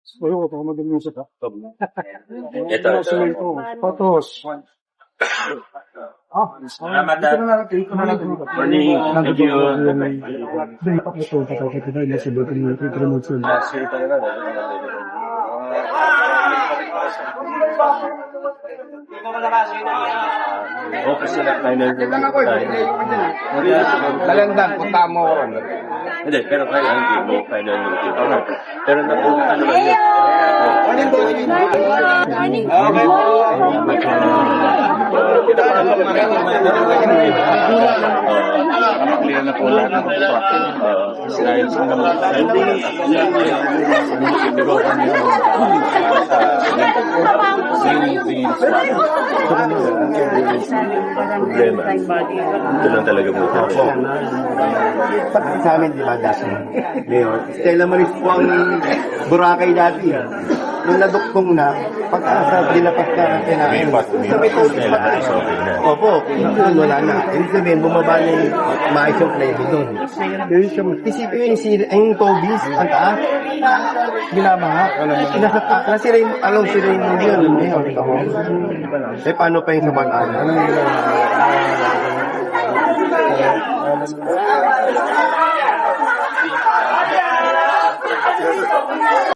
Ayoko, baka magaling sa laptop. Ito. Patos. Salamat, morning. Thank you. Okay sila, final. Dalandan, punta mo ko. Hindi, pero kaya hindi mo final. Pero napunta naman yun. Clear na po lahat ng slides ko naman. Problema. Ito lang talaga mo. Sa amin, di ba, dati? Mayor, Stella Maris po ang Boracay dati. Nung naduktong na, pagkasa, dilapas na kinain. Sabi ko, opo, yun, wala na. Ibig sabihin, bumaba na yung maayos yung level doon. Isipin yung tobis, ang taas, binabaha. Nasira yung, along sila yung yun, Mayor. Eh, paano pa yung sabanaan?